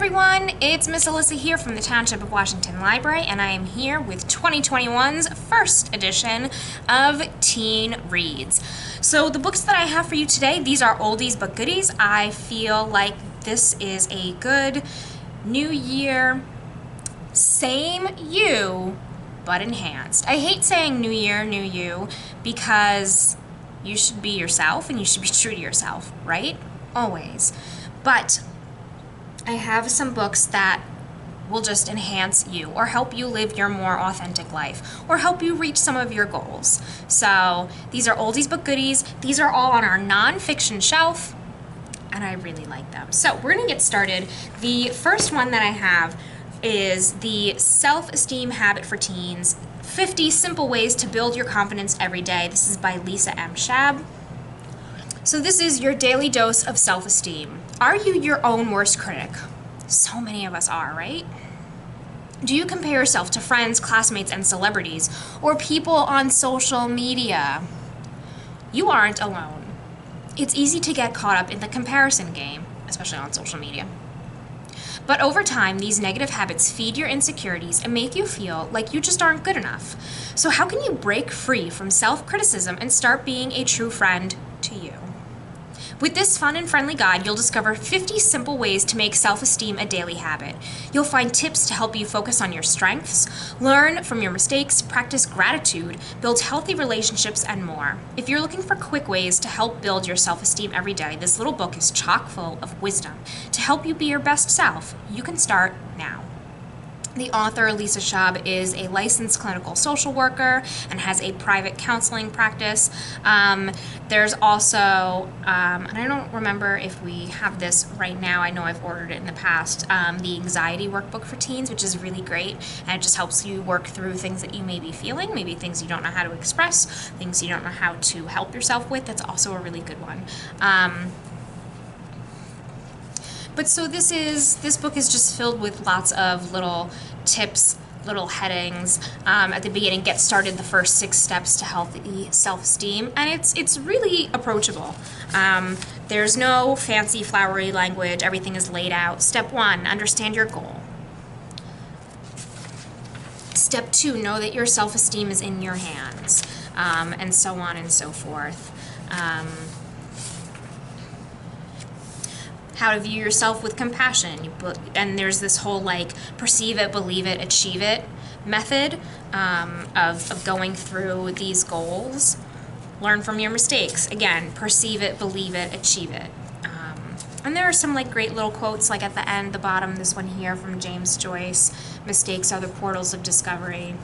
everyone, it's Miss Allyssa here from the Township of Washington Library, and I am here with 2021's first edition of Teen Reads. So the books that I have for you today, these are oldies but goodies. I feel like this is a good new year, same you, but enhanced. I hate saying new year, new you, because you should be yourself and you should be true to yourself, right? Always. But I have some books that will just enhance you or help you live your more authentic life or help you reach some of your goals. So these are oldies but goodies. These are all on our nonfiction shelf, and I really like them. So we're gonna get started. The first one that I have is the Self-Esteem Habit for Teens, 50 Simple Ways to Build Your Confidence Every Day. This is by Lisa M. Schab. So this is your daily dose of self-esteem. Are you your own worst critic? So many of us are, right? Do you compare yourself to friends, classmates, and celebrities, or people on social media? You aren't alone. It's easy to get caught up in the comparison game, especially on social media. But over time, these negative habits feed your insecurities and make you feel like you just aren't good enough. So how can you break free from self-criticism and start being a true friend to you? With this fun and friendly guide, you'll discover 50 simple ways to make self-esteem a daily habit. You'll find tips to help you focus on your strengths, learn from your mistakes, practice gratitude, build healthy relationships, and more. If you're looking for quick ways to help build your self-esteem every day, this little book is chock full of wisdom to help you be your best self. You can start now. The author, Lisa Schab, is a licensed clinical social worker and has a private counseling practice. There's also, and I don't remember if we have this right now, I know I've ordered it in the past, the anxiety workbook for teens, which is really great, and it just helps you work through things that you may be feeling, maybe things you don't know how to express, things you don't know how to help yourself with. That's also a really good one. But so this book is just filled with lots of little tips, little headings. At the beginning, get started, the first 6 steps to healthy self-esteem, and it's really approachable. There's no fancy flowery language. Everything is laid out. Step 1, understand your goal. Step 2, know that your self-esteem is in your hands, and so on and so forth. How to view yourself with compassion. And there's this whole like perceive it, believe it, achieve it method of going through these goals. Learn from your mistakes. Again, perceive it, believe it, achieve it. And there are some like great little quotes like at the end, the bottom, this one here from James Joyce, mistakes are the portals of discovery.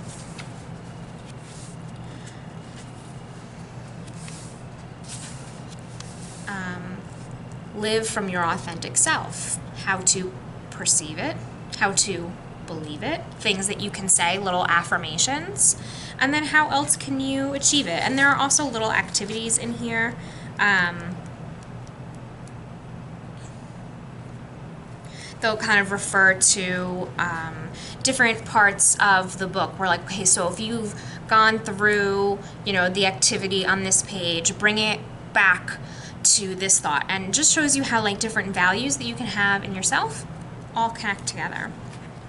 Live from your authentic self. How to perceive it, how to believe it, things that you can say, little affirmations, and then how else can you achieve it. And there are also little activities in here. They'll kind of refer to different parts of the book. We're like, okay, so if you've gone through, the activity on this page, bring it back to this thought, and just shows you how like different values that you can have in yourself all connect together.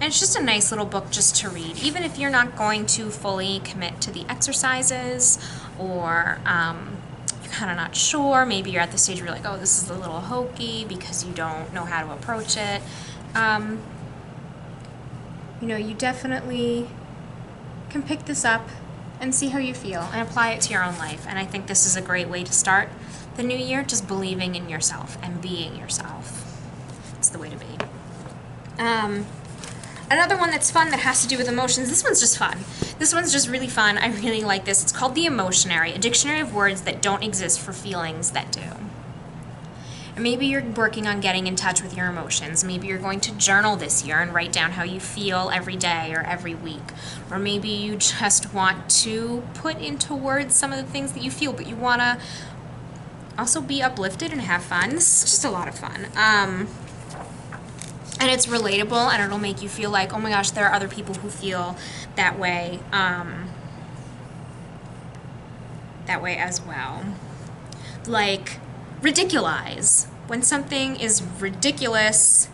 And it's just a nice little book just to read, even if you're not going to fully commit to the exercises, or you're kind of not sure. Maybe you're at the stage where you're like, oh, this is a little hokey because you don't know how to approach it. You definitely can pick this up and see how you feel and apply it to your own life. And I think this is a great way to start the new year, just believing in yourself and being yourself. It's the way to be. Another one that's fun that has to do with emotions, this one's just fun. This one's just really fun. I really like this. It's called The Emotionary, a dictionary of words that don't exist for feelings that do. And maybe you're working on getting in touch with your emotions. Maybe you're going to journal this year and write down how you feel every day or every week. Or maybe you just want to put into words some of the things that you feel, but you want to also be uplifted and have fun. This is just a lot of fun. And it's relatable, and it'll make you feel like, oh my gosh, there are other people who feel that way as well. Like, ridiculize. When something is ridiculous,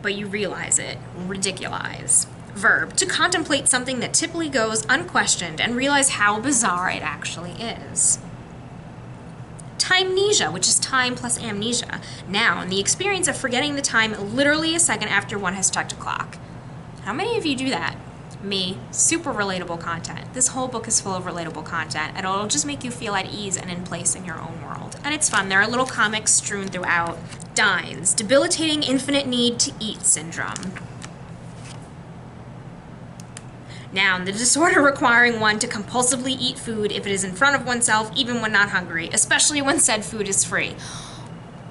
but you realize it. Ridiculize. Verb, to contemplate something that typically goes unquestioned and realize how bizarre it actually is. Timnesia, which is time plus amnesia. Noun, the experience of forgetting the time literally a second after one has struck a clock. How many of you do that? Me. Super relatable content. This whole book is full of relatable content, and it'll just make you feel at ease and in place in your own world. And it's fun. There are little comics strewn throughout. Dines, debilitating infinite need to eat syndrome. Noun, the disorder requiring one to compulsively eat food if it is in front of oneself, even when not hungry, especially when said food is free.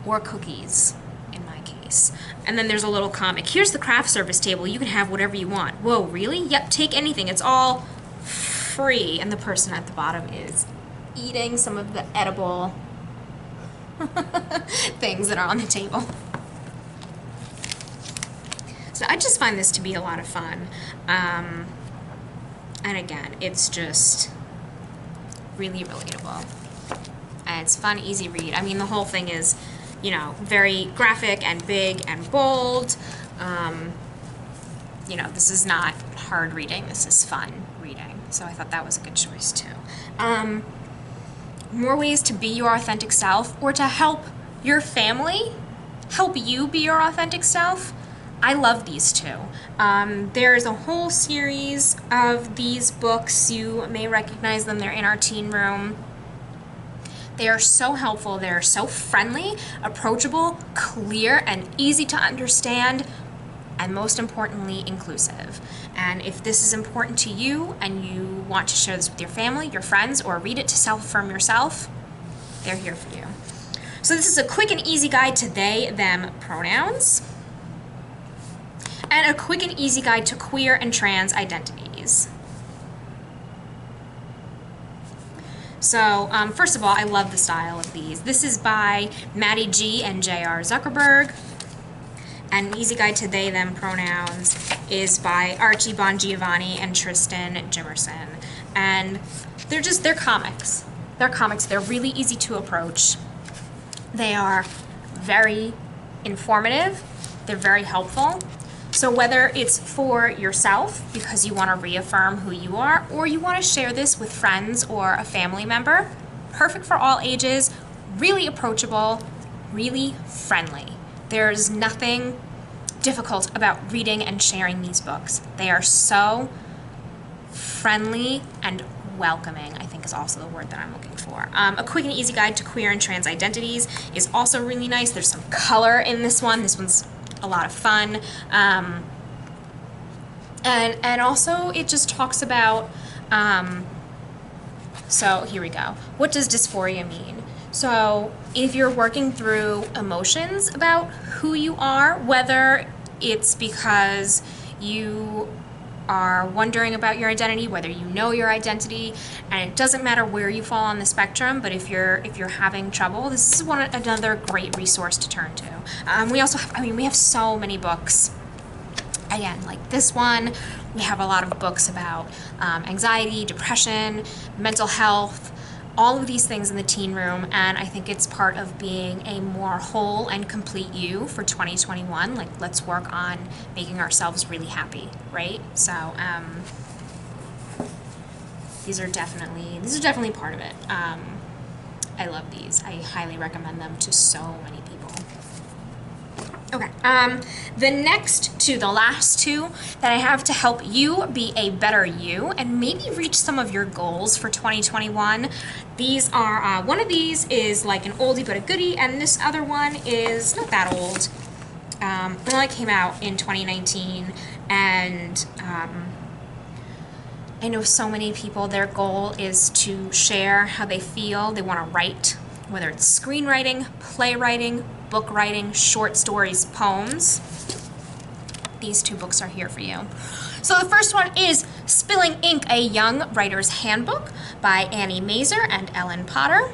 Or cookies, in my case. And then there's a little comic. Here's the craft service table. You can have whatever you want. Whoa, really? Yep, take anything. It's all free. And the person at the bottom is eating some of the edible things that are on the table. So I just find this to be a lot of fun. And again, it's just really relatable. And it's fun, easy read. I mean, the whole thing is, you know, very graphic and big and bold. You know, this is not hard reading. This is fun reading. So I thought that was a good choice too. More ways to be your authentic self, or to help your family help you be your authentic self. I love these two. There's a whole series of these books. You may recognize them. They're in our teen room. They are so helpful. They're so friendly, approachable, clear, and easy to understand, and most importantly, inclusive. And if this is important to you and you want to share this with your family, your friends, or read it to self-affirm yourself, they're here for you. So this is a quick and easy guide to they, them pronouns, and a quick and easy guide to queer and trans identities. So first of all, I love the style of these. This is by Mady G and J.R. Zuckerberg. And an easy guide to they, them pronouns is by Archie Bongiovanni and Tristan Jimerson. And they're comics. They're comics. They're really easy to approach. They are very informative. They're very helpful. So whether it's for yourself because you want to reaffirm who you are, or you want to share this with friends or a family member, perfect for all ages, really approachable, really friendly. There's nothing difficult about reading and sharing these books. They are so friendly and welcoming, I think is also the word that I'm looking for. A quick and easy guide to queer and trans identities is also really nice. There's some color in this one. This one's a lot of fun. And also it just talks about, so here we go. What does dysphoria mean? So if you're working through emotions about who you are, whether it's because you are wondering about your identity, whether you know your identity, and it doesn't matter where you fall on the spectrum, but if you're having trouble, this is another great resource to turn to. We also have, we have so many books. Again, like this one, we have a lot of books about anxiety, depression, mental health, all of these things in the teen room, and I think it's part of being a more whole and complete you for 2021. Like, let's work on making ourselves really happy, right? So these are definitely part of it. I love these. I highly recommend them to so many people. Okay, the last two that I have to help you be a better you and maybe reach some of your goals for 2021. These are, one of these is like an oldie but a goodie, and this other one is not that old. It only came out in 2019, and I know so many people, their goal is to share how they feel. They want to write, whether it's screenwriting, playwriting, book writing, short stories, poems. These two books are here for you. So the first one is Spilling Ink, a Young Writer's Handbook by Annie Mazer and Ellen Potter.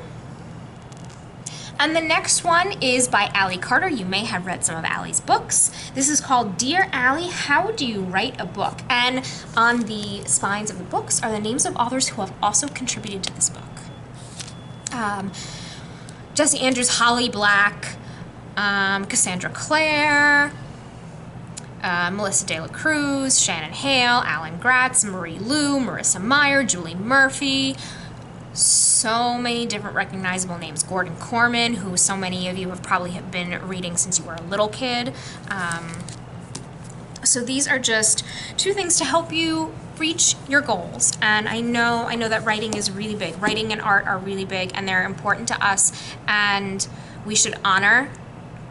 And the next one is by Allie Carter. You may have read some of Allie's books. This is called Dear Allie, How Do You Write a Book? And on the spines of the books are the names of authors who have also contributed to this book. Jesse Andrews, Holly Black, Cassandra Clare, Melissa De La Cruz, Shannon Hale, Alan Gratz, Marie Lu, Marissa Meyer, Julie Murphy. So many different recognizable names. Gordon Corman, who so many of you have probably been reading since you were a little kid. So these are just 2 things to help you reach your goals. And I know that writing is really big. Writing and art are really big, and they're important to us, and we should honor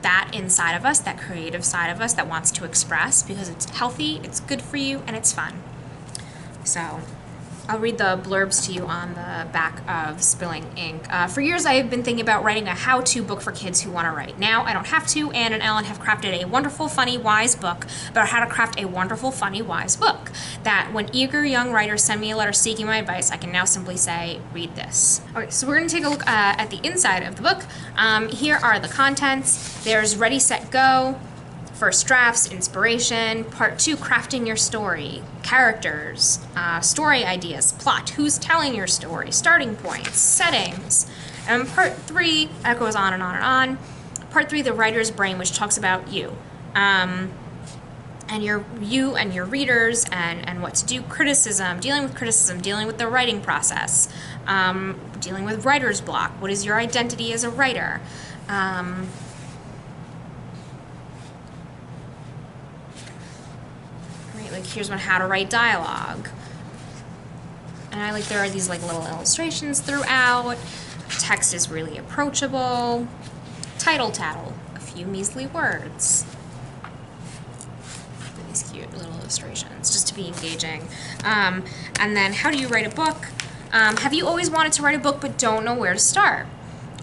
that inside of us, that creative side of us that wants to express, because it's healthy, it's good for you, and it's fun. So I'll read the blurbs to you on the back of Spilling Ink. For years, I have been thinking about writing a how-to book for kids who want to write. Now, I don't have to. Anne and Ellen have crafted a wonderful, funny, wise book about how to craft a wonderful, funny, wise book. That when eager young writers send me a letter seeking my advice, I can now simply say, read this. Okay, so we're going to take a look at the inside of the book. Here are the contents. There's Ready, Set, Go. First drafts, inspiration. Part 2, crafting your story. Characters, story ideas, plot, who's telling your story, starting points, settings. And part 3, that goes on and on and on. Part 3, the writer's brain, which talks about you. And your readers and what to do, criticism, dealing with the writing process, dealing with writer's block. What is your identity as a writer? Like here's one, how to write dialogue. And I like there are these like little illustrations throughout. Text is really approachable. Title tattle, a few measly words. These cute little illustrations just to be engaging. And then how do you write a book? Have you always wanted to write a book but don't know where to start?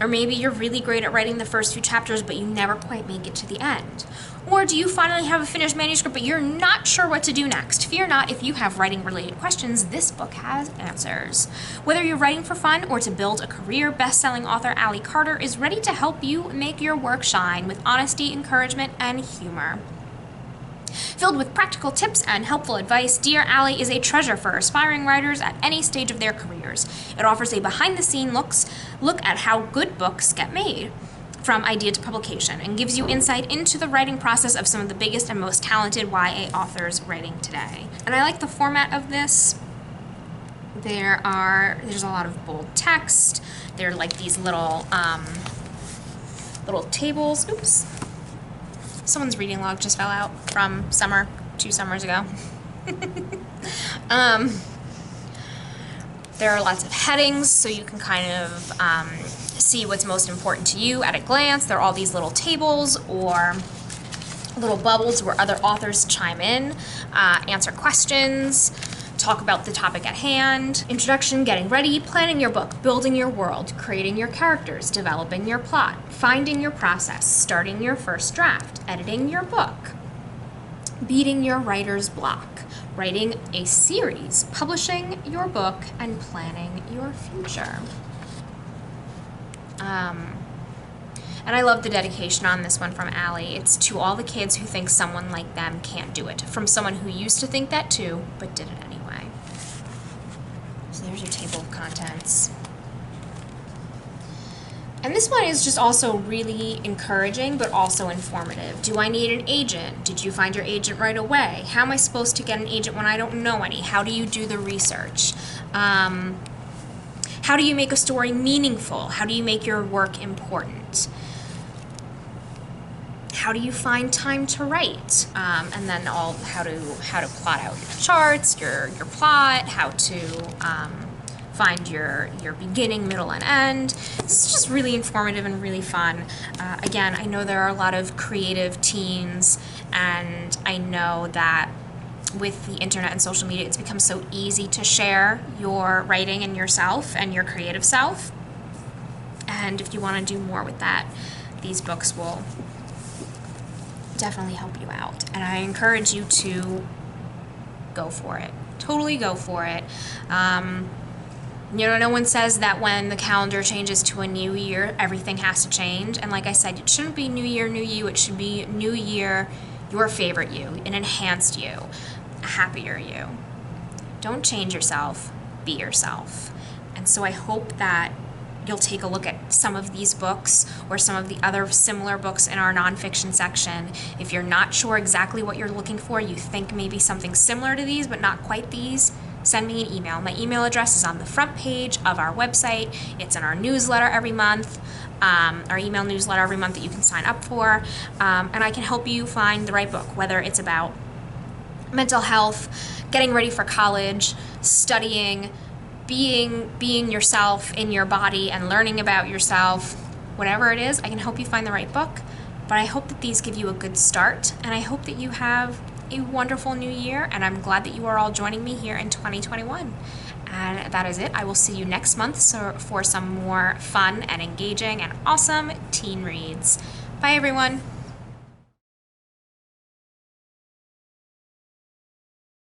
Or maybe you're really great at writing the first few chapters but you never quite make it to the end. Or do you finally have a finished manuscript but you're not sure what to do next? Fear not, if you have writing-related questions, this book has answers. Whether you're writing for fun or to build a career, best-selling author Ally Carter is ready to help you make your work shine with honesty, encouragement, and humor. Filled with practical tips and helpful advice, Dear Ally is a treasure for aspiring writers at any stage of their careers. It offers a behind-the-scenes look at how good books get made, from idea to publication, and gives you insight into the writing process of some of the biggest and most talented YA authors writing today. And I like the format of this. There's a lot of bold text. They're like these little tables. Oops. Someone's reading log just fell out from 2 summers ago. There are lots of headings, so you can kind of see what's most important to you at a glance. There are all these little tables or little bubbles where other authors chime in, answer questions, talk about the topic at hand. Introduction, getting ready, planning your book, building your world, creating your characters, developing your plot, finding your process, starting your first draft, editing your book, beating your writer's block, writing a series, publishing your book, and planning your future. And I love the dedication on this one from Ally. It's to all the kids who think someone like them can't do it, from someone who used to think that too, but did it anyway. So there's your table of contents. And this one is just also really encouraging, but also informative. Do I need an agent? Did you find your agent right away? How am I supposed to get an agent when I don't know any? How do you do the research? How do you make a story meaningful? How do you make your work important? How do you find time to write? And then how to plot out your charts, your plot, how to find your beginning, middle, and end. This is just really informative and really fun. Again, I know there are a lot of creative teens, and I know that with the internet and social media, it's become so easy to share your writing and yourself and your creative self. And if you want to do more with that, these books will definitely help you out. And I encourage you to go for it. Totally go for it. No one says that when the calendar changes to a new year, everything has to change. And like I said, it shouldn't be new year, new you. It should be new year, your favorite you, an enhanced you, a happier you. Don't change yourself, be yourself. And so I hope that you'll take a look at some of these books or some of the other similar books in our nonfiction section. If you're not sure exactly what you're looking for, you think maybe something similar to these but not quite these, send me an email. My email address is on the front page of our website. It's in our newsletter every month, our email newsletter every month that you can sign up for, and I can help you find the right book, whether it's about mental health, getting ready for college, studying, being yourself in your body and learning about yourself. Whatever it is, I can help you find the right book. But I hope that these give you a good start, and I hope that you have a wonderful new year, and I'm glad that you are all joining me here in 2021. And that is it. I will see you next month for some more fun and engaging and awesome teen reads. Bye, everyone.